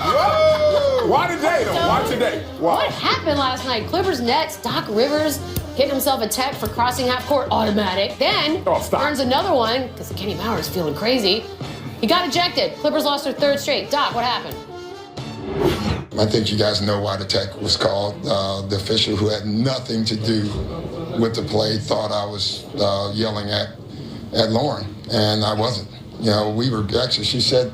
Whoa! Why today, though? Why today? Why? What happened last night? Clippers Nets, Doc Rivers getting himself a tech for crossing half court, automatic. Then earns another one because Kenny Mauer's feeling crazy. He got ejected. Clippers lost their third straight. Doc, what happened? I think you guys know why the tech was called. The official who had nothing to do with the play thought I was yelling at Lauren, and I wasn't. You know, we were actually, she said,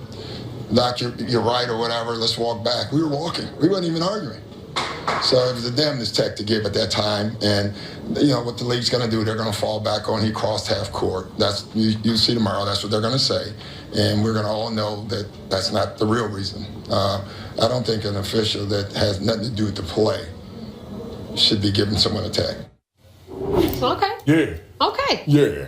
Doc, you're right or whatever, let's walk back. We were walking. We weren't even arguing. So it was the damnedest tech to give at that time, and you know what the league's going to do, they're going to fall back on he crossed half court. That's you'll see tomorrow, that's what they're going to say, and we're going to all know that that's not the real reason. I don't think an official that has nothing to do with the play should be giving someone a tech. Okay. Yeah. Okay. Yeah.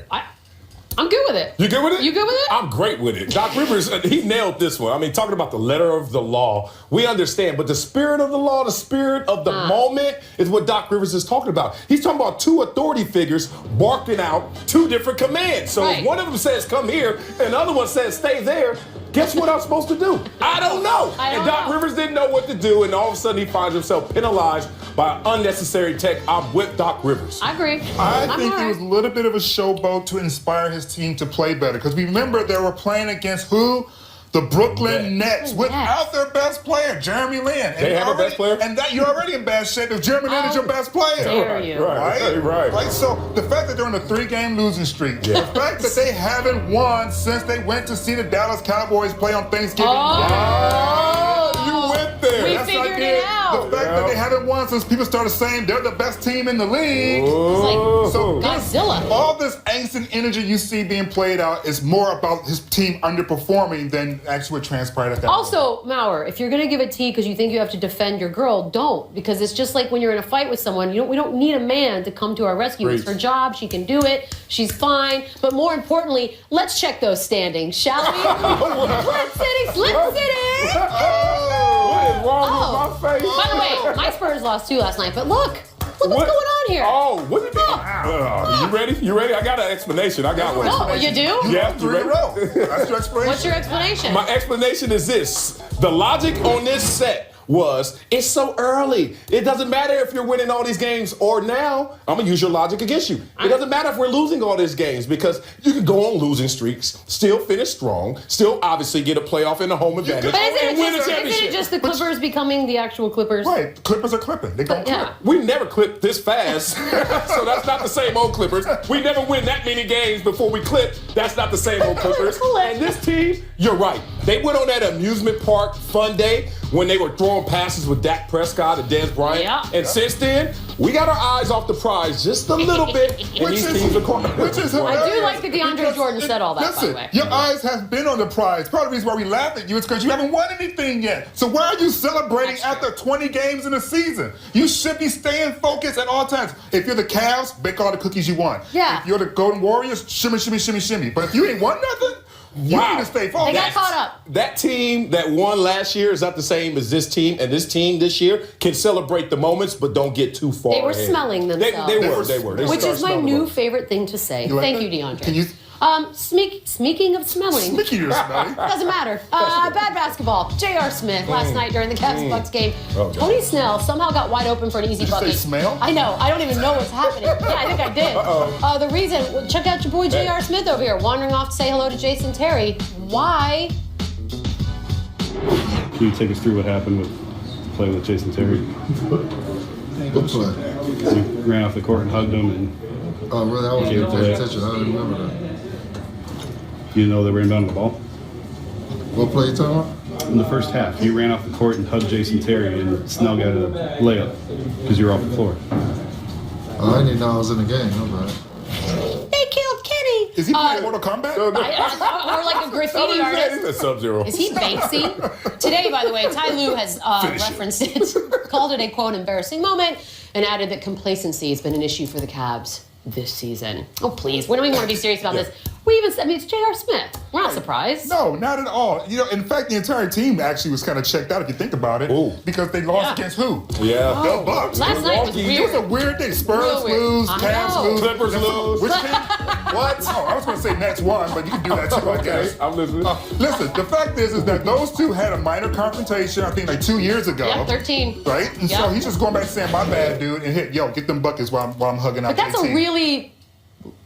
I'm good with it. You good with it? You good with it? I'm great with it. Doc Rivers, he nailed this one. I mean, talking about the letter of the law, we understand. But the spirit of the law, the spirit of the moment is what Doc Rivers is talking about. He's talking about two authority figures barking out two different commands. So if one of them says, come here, and the other one says, stay there, guess what I'm supposed to do? I don't know. And Doc Rivers didn't know what to do, and all of a sudden he finds himself penalized by unnecessary tech. I'm with Doc Rivers. I agree. I think it was a little bit of a showboat to inspire his team to play better. Because remember, they were playing against who? The Brooklyn Nets without their best player, Jeremy Lin. They have a best player? And that you're already in bad shape if Jeremy Lin is your best player. Dare you. Right. So the fact that they're on a 3-game losing streak, the fact that they haven't won since they went to see the Dallas Cowboys play on Thanksgiving. You went there. We figured it out. The fact that they haven't won since people started saying they're the best team in the league. It's like So Godzilla. all this angst and energy you see being played out is more about his team underperforming than actually what transpired at that moment. Also, Mauer, if you're going to give a T because you think you have to defend your girl, don't. Because it's just like when you're in a fight with someone, we don't need a man to come to our rescue. It's her job. She can do it. She's fine. But more importantly, let's check those standings, shall we? Slip City. What is wrong with my face? By the way, my Spurs lost too last night. But look what's going on here. Oh, what did you ready? You ready? I got an explanation. I got one. Oh, you do? Yeah, you ready? That's your explanation. What's your explanation? My explanation is this. The logic on this set was, it's so early. It doesn't matter if you're winning all these games or now. I'm going to use your logic against you. It doesn't matter if we're losing all these games because you can go on losing streaks, still finish strong, still obviously get a playoff and a home advantage, and win a championship. Isn't it just the Clippers becoming the actual Clippers? Right. Clippers are clipping. They don't clip. We never clip this fast, so that's not the same old Clippers. We never win that many games before we clip. That's not the same old Clippers. And this team, you're right. They went on that amusement park fun day when they were throwing passes with Dak Prescott and Dez Bryant. And since then, we got our eyes off the prize just a little bit, and these teams are cornered. Which is hilarious. I do like that DeAndre Jordan said all that, Listen, by the way. your eyes have been on the prize. Part of the reason why we laugh at you is because you haven't won anything yet. So why are you celebrating after 20 games in a season? You should be staying focused at all times. If you're the Cavs, bake all the cookies you want. Yeah. If you're the Golden Warriors, shimmy, shimmy, shimmy, shimmy. But if you ain't won nothing, you need to stay focused. They got caught up. That team that won last year is not the same as this team, and this team this year can celebrate the moments, but don't get too far They were ahead. smelling themselves. They were. Which is my new favorite thing to say. Thank you, DeAndre. Can you? Speaking of smelling. Speaking of smelling. Doesn't matter. Bad basketball. J.R. Smith last night during the Cavs-Bucks game. Tony Snell somehow got wide open for an easy bucket. Did you say smell? I know. I don't even know what's happening. Yeah, I think I did. The reason, check out your boy J.R. Smith over here, wandering off to say hello to Jason Terry. Why? Can you take us through what happened with playing with Jason Terry? What play? You ran off the court and hugged him and Oh, really? I wasn't paying attention. I don't remember that. you didn't know they were inbounding the ball? What play you talking about? In the first half, you ran off the court and hugged Jason Terry and Snell got a layup because you were off the floor. I didn't even know I was in the game. No bad. They killed Kenny. Is he playing Mortal Kombat? Or like a graffiti artist. He's a Sub-Zero. Is he Banksy? Today, by the way, Ty Lue has referenced it, called it a, quote, embarrassing moment, and added that complacency has been an issue for the Cavs this season. Oh, please. We don't even want to be serious about this. it's J.R. Smith. We're not surprised. No, not at all. In fact, the entire team actually was kind of checked out if you think about it. Ooh. Because they lost against who? Yeah. The Bucks. Last night was It weird. was a weird day. Spurs Real weird. lose, I Cavs know. lose. Clippers lose. Which team? What? Oh, I was going to say Nets won, but you can do that too, I guess. I'm listening. Listen, the fact is that those two had a minor confrontation, I think like 2 years ago. Yeah, 13. Right? And so Yeah. he's just going back saying, my bad, dude, and get them buckets while I'm hugging out But that's JT. a really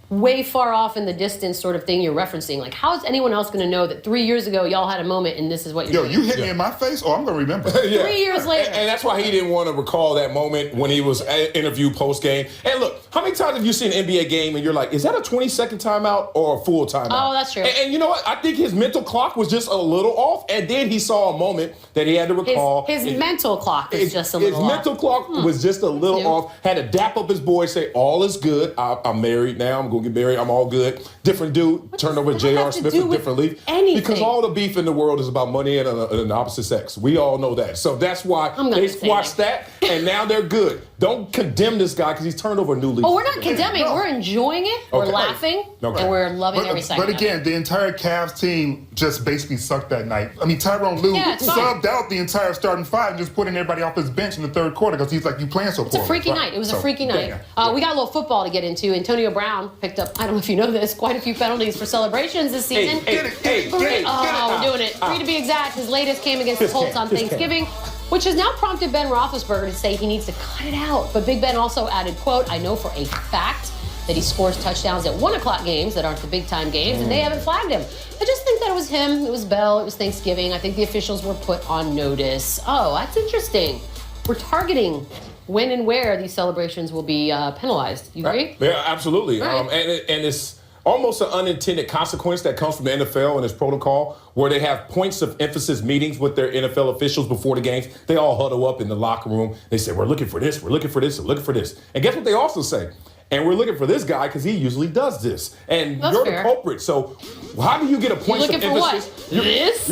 way far off in the distance sort of thing you're referencing. Like, how is anyone else going to know that 3 years ago y'all had a moment and this is what you're doing? You hit me in my face? Oh, I'm going to remember. 3 years later. And that's why he didn't want to recall that moment when he was interviewed post-game. And look, how many times have you seen an NBA game and you're like, is that a 20-second timeout or a full timeout? Oh, that's true. And you know what? I think his mental clock was just a little off. And then he saw a moment that he had to recall. His mental clock is just a little His mental clock was just a little Yeah. off. Had to dap up his boy, say, all is good. I'm married now. I'm going to get married. I'm all good. Different dude. Turned over does that J.R. have to Smith do a with different leaf. anything? Because all the beef in the world is about money and an opposite sex. We all know that. So that's why I'm not they gonna say squashed that, and now they're good. Don't condemn this guy because he's turned over a new leaf. Oh, we're not condemning. No. We're enjoying it. We're Okay. laughing. Okay. And we're loving every second But of it. again, the entire Cavs team just basically sucked that night. I mean, Tyronn Lue Yeah, it's fine. subbed out the entire starting five and just putting everybody off his bench in the third quarter because he's like, you playing so It's a poorly. freaky Right. night. It was So, a freaky night. yeah. We got a little football to get into. Antonio Brown picked up, I don't know if you know this, quite a few penalties for celebrations this season. Hey, We're doing it. 3 to be exact. His latest came against the Colts on Thanksgiving, which has now prompted Ben Roethlisberger to say he needs to cut it out. But Big Ben also added, quote, I know for a fact that he scores touchdowns at 1 o'clock games that aren't the big time games, and they haven't flagged him. I just think that it was him, it was Bell, it was Thanksgiving. I think the officials were put on notice. Oh, that's interesting. We're targeting when and where these celebrations will be penalized. You agree? Yeah, absolutely. Right. And it's almost an unintended consequence that comes from the NFL and its protocol, where they have points of emphasis meetings with their NFL officials before the games. They all huddle up in the locker room. They say, we're looking for this, we're looking for this, we're looking for this. And guess what they also say? And we're looking for this guy because he usually does this. And That's you're fair. the culprit. So how do you get a You're point of looking for what? emphasis? This?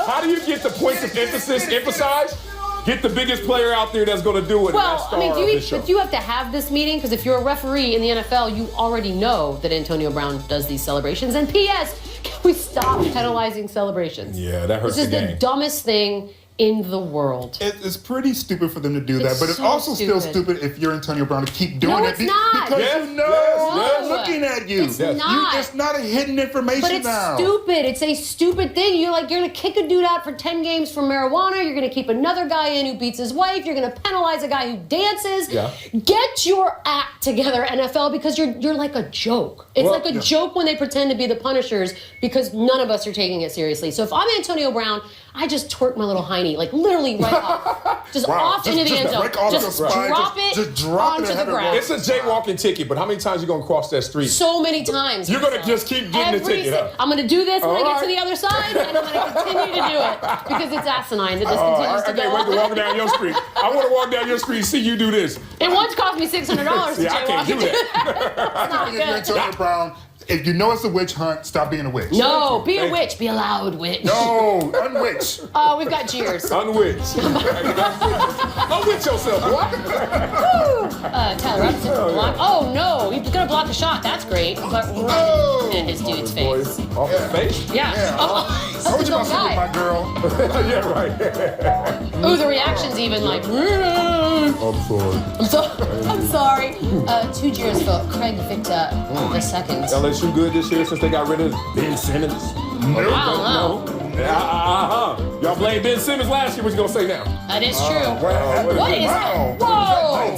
How do you get the points of emphasis emphasized? Get the biggest player out there that's going to do it. Well, I mean, show. do you have to have this meeting? Because if you're a referee in the NFL, you already know that Antonio Brown does these celebrations. And P.S., can we stop penalizing celebrations? Yeah, that hurts This is the the game. dumbest thing in the world. It's pretty stupid for them to do It's that, but it's so also still stupid. stupid if you're Antonio Brown to keep doing No, it it's not. because Yes, you know yes, they're looking at you. It's Yes. not. It's not a hidden information But it's now. stupid. It's a stupid thing. You're gonna kick a dude out for 10 games for marijuana. You're gonna keep another guy in who beats his wife. You're gonna penalize a guy who dances. Yeah. Get your act together, NFL, because you're like a joke. It's Well, like a joke when they pretend to be the punishers because none of us are taking it seriously. So if I'm Antonio Brown, I just twerk my little hiney, like literally right off. Just Wow, off into the end zone. break off Just the spine, drop just it drop it onto and the have it ground. roll. It's a jaywalking ticket, but how many times you going to cross that street? So many times. You're gonna Marcel. just keep getting the ticket, huh? I'm going to do this when I All get right. to the other side, and I'm going to continue to do it because it's asinine that this continues I to can't go wait to on. walk down your street. I want to walk down your street and see you do this. It once cost me $600 to Yeah, I can't do jaywalk. that. I think if you're Antonio Brown, if you know it's a witch hunt, stop being a witch. No, be a Thank you. witch. Be a loud witch. No, unwitch. We've got Jeers. Unwitch. Unwitch yourself, boy. Tyler Robinson for block. Oh, no. He's going to block a shot. That's great. But right in his dude's face. Off his face? Yeah. I told you about That's something, a my girl. Yeah, right. Ooh, the reaction's even like. I'm sorry. I'm sorry. 2 Jeers for Craig Victor the second. LSU good this year since they got rid of Ben Simmons? I don't know. Y'all blame Ben Simmons last year. What you gonna say now? That is true. Wow. What is Wow. Whoa!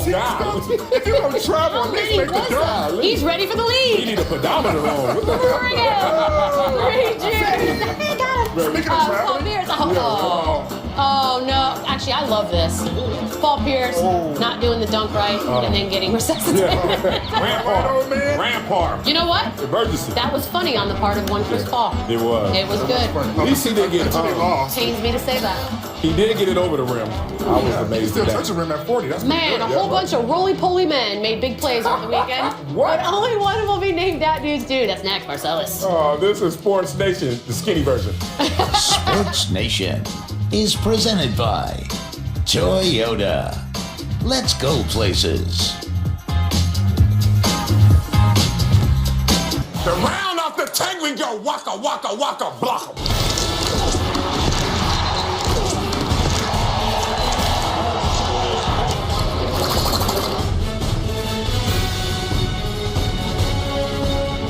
Oh, God. If you're going to travel, How at least many make the was dirt. that? He's ready for the You league. need a pedometer on. What the Bring it. 3 Jeers. Got him. Speaking of travel. Paul Pierce. Oh, no. Actually, I love this. Paul Pierce not doing the dunk right and then getting resuscitated. old man. Rampart. You know what? Emergency. That was funny on the part of one Chris Paul. It was. It was good. At least he did get Until they hung. lost. Pains me to say that. He did get it over the rim. I was You amazed still at touch the that. rim at 40. That's Man, a pretty whole good. bunch of roly-poly men made big plays over the weekend. What? But only one will be named that dude's dude. That's next, Marcellus. Oh, this is Sports Nation, the skinny version. Sports Nation is presented by Toyota. Let's go places. The round tang we go. Waka, waka, waka, block 'em.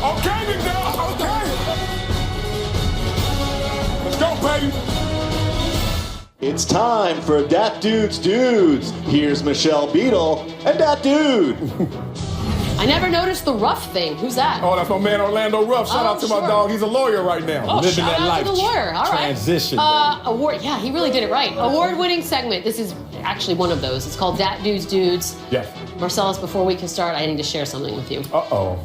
Okay, big dog. Okay. Let's go, baby. It's time for Dat Dude's Dudes. Here's Michelle Beadle and Dat Dude. I never noticed the Ruff thing. Who's that? Oh, that's my man Orlando Ruff. Shout Oh, out to sure. my dog. He's a lawyer right now. Oh, living shout that out life. to the lawyer. All right. Transition. Award. Yeah, he really did it right. Award-winning segment. This is actually one of those. It's called Dat Dude's Dudes. Yeah. Marcellus, before we can start, I need to share something with you. Uh-oh.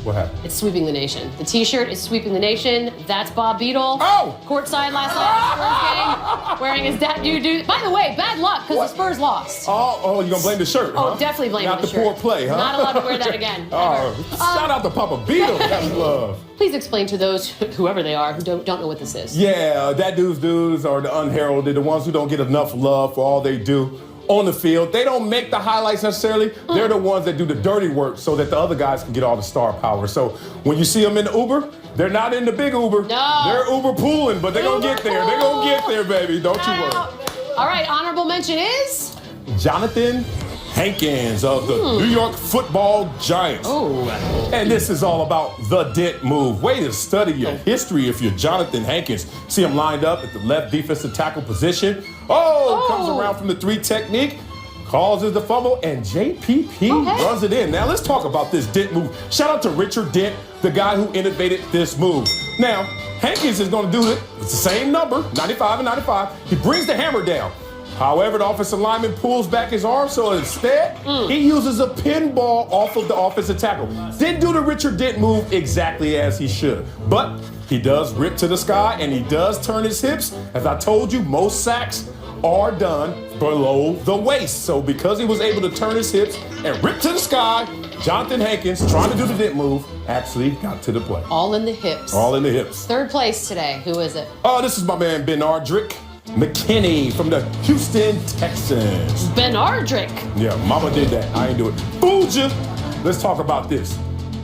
What happened? It's sweeping the nation. The T-shirt is sweeping the nation. That's Bob Beadle. Oh! Courtside last night at the Spurs game, wearing his Dat Dude. By the way, bad luck because the Spurs lost. Oh, you gonna blame the shirt? Oh, huh? definitely blame Not the the shirt. poor play, huh? Not allowed to wear that again. Oh, shout out to Papa Beadle. That's love. Please explain to those, whoever they are, who don't know what this is. Yeah, that dudes are the unheralded, the ones who don't get enough love for all they do on the field. They don't make the highlights necessarily. They're the ones that do the dirty work so that the other guys can get all the star power. So when you see them in the Uber, they're not in the big Uber. No. They're Uber pooling, but they're gonna get there. They're gonna get there, baby. Don't you worry. All right, honorable mention is? Jonathan Hankins of the New York Football Giants. Oh. And this is all about the dent move. Way to study your history if you're Jonathan Hankins. See him lined up at the left defensive tackle position. Comes around from the 3 technique, causes the fumble, and JPP runs it in. Now let's talk about this dent move. Shout out to Richard Dent, the guy who innovated this move. Now, Hankins is going to do it. It's the same number, 95 and 95. He brings the hammer down. However, the offensive lineman pulls back his arm, so instead, he uses a pinball off of the offensive tackle. Didn't do the Richard Dent move exactly as he should, but he does rip to the sky, and he does turn his hips. As I told you, most sacks are done below the waist. So because he was able to turn his hips and rip to the sky, Jonathan Hankins, trying to do the dent move, actually got to the play. All in the hips. All in the hips. Third place today. Who is it? Oh, this is my man Ben Ardrick McKinney from the Houston Texans. Ben Ardrick. Yeah, mama did that. I ain't do it. Fooled you. Let's talk about this.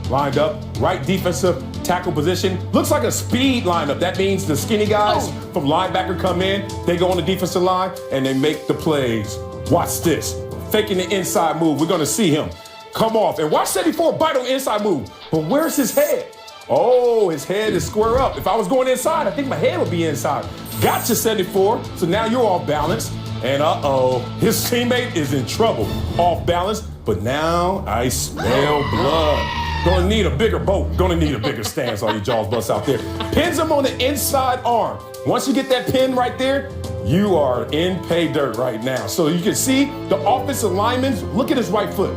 Lined up, right defensive tackle position. Looks like a speed lineup. That means the skinny guys from linebacker come in, they go on the defensive line, and they make the plays. Watch this. Faking the inside move. We're going to see him come off. And watch 74 bite on the inside move. But where's his head? Oh, his head is square up. If I was going inside, I think my head would be inside. Gotcha, 74. So now you're off balance. And his teammate is in trouble. Off balance. But now I smell blood. Gonna need a bigger boat. Gonna need a bigger stance, all you Jaws butts out there. Pins him on the inside arm. Once you get that pin right there, you are in pay dirt right now. So you can see the offensive linemen, look at his right foot.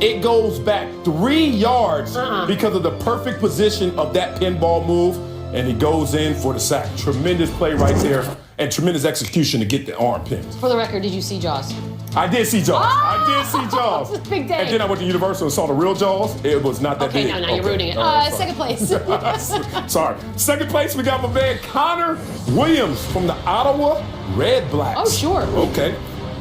It goes back 3 yards because of the perfect position of that pinball move, and he goes in for the sack. Tremendous play right there, and tremendous execution to get the arm pinned. For the record, did you see Jaws? I did see Jaws. I did see Jaws. It's a big day. And then I went to Universal and saw the real Jaws. It was not that big. Okay, now you're ruining it. All right, Second place. sorry. Second place, we got my man Connor Williams from the Ottawa Red Blacks. Oh, sure. Okay.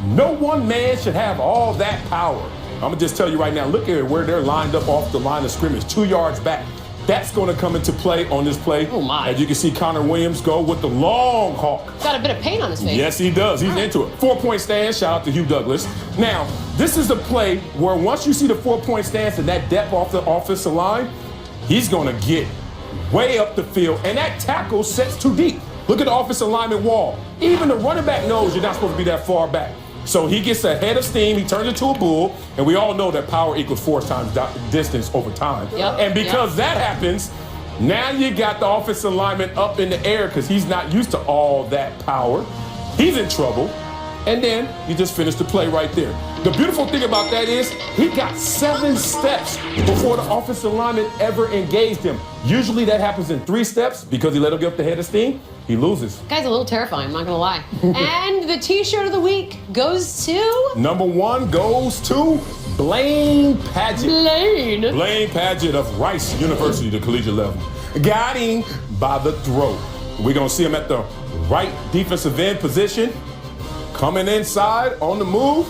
No one man should have all that power. I'm going to just tell you right now, look at where they're lined up off the line of scrimmage, 2 yards back. That's going to come into play on this play. Oh, my. As you can see, Connor Williams go with the long hawk. Got a bit of paint on his face. Yes, he does. He's into it. 4-point stance. Shout out to Hugh Douglas. Now, this is the play where once you see the 4-point stance and that depth off the offensive line, he's going to get way up the field. And that tackle sets too deep. Look at the offensive lineman wall. Even the running back knows you're not supposed to be that far back. So he gets ahead of steam, he turns into a bull, and we all know that power equals 4 times distance over time. Yep, and because that happens, now you got the offensive lineman up in the air because he's not used to all that power. He's in trouble. And then you just finished the play right there. The beautiful thing about that is he got 7 steps before the offensive lineman ever engaged him. Usually that happens in 3 steps because he let him get up the head of steam. He loses. Guy's a little terrifying, I'm not gonna lie. And the T-shirt of the week goes to? Number 1 goes to Blaine Padgett. Blaine Padgett of Rice University, the collegiate level. Got him by the throat. We're gonna see him at the right defensive end position, coming inside on the move,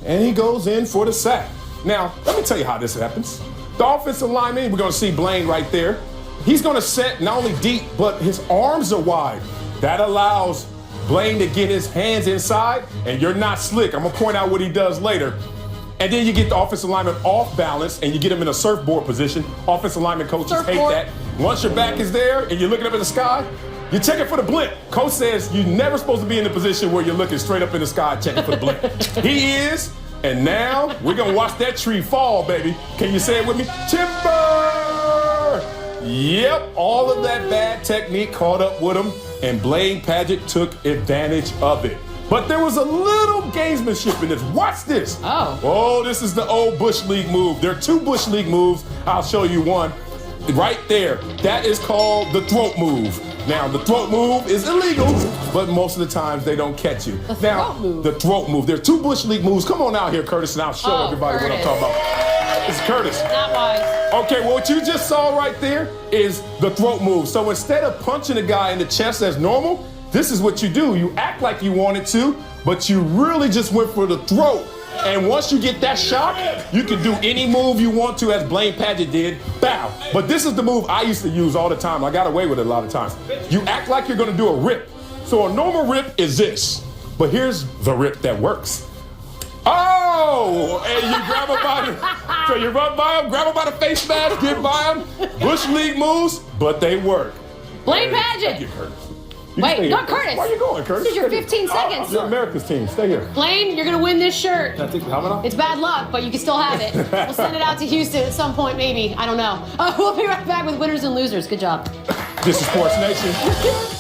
and he goes in for the sack. Now, let me tell you how this happens. The offensive lineman, we're gonna see Blaine right there. he's going to set not only deep, but his arms are wide. That allows Blaine to get his hands inside, and you're not slick. I'm going to point out what he does later. And then you get the offensive lineman off balance, and you get him in a surfboard position. Offensive lineman coaches hate that. Once your back is there, and you're looking up in the sky, you're checking for the blimp. Coach says you're never supposed to be in the position where you're looking straight up in the sky checking for the blimp. He is, and now we're going to watch that tree fall, baby. Can you say it with me? Timber! Yep, all of that bad technique caught up with him, and Blaine Padgett took advantage of it. But there was a little gamesmanship in this. Watch this. Oh, this is the old Bush League move. There are 2 Bush League moves. I'll show you one. Right there. That is called the throat move. Now, the throat move is illegal, but most of the times they don't catch you. The throat move. There are 2 Bush League moves. Come on out here, Curtis, and I'll show everybody what I'm talking about. It's Curtis. Not wise. Okay, well, what you just saw right there is the throat move. So instead of punching a guy in the chest as normal, this is what you do. You act like you wanted to, but you really just went for the throat. And once you get that shock, you can do any move you want to, as Blaine Padgett did. Bow. But this is the move I used to use all the time. I got away with it a lot of times. You act like you're going to do a rip. So a normal rip is this. But here's the rip that works. Oh! And you grab him by the... So you run by him, grab him by the face mask, get by him. Bush League moves, but they work. Blaine Padgett. Wait, not Curtis. Where are you going, Curtis? This is your 15 seconds. You're America's team. Stay here. Blaine, you're going to win this shirt. How It's bad luck, but you can still have it. We'll send it out to Houston at some point, maybe. I don't know. We'll be right back with winners and losers. Good job. This is Sports Nation.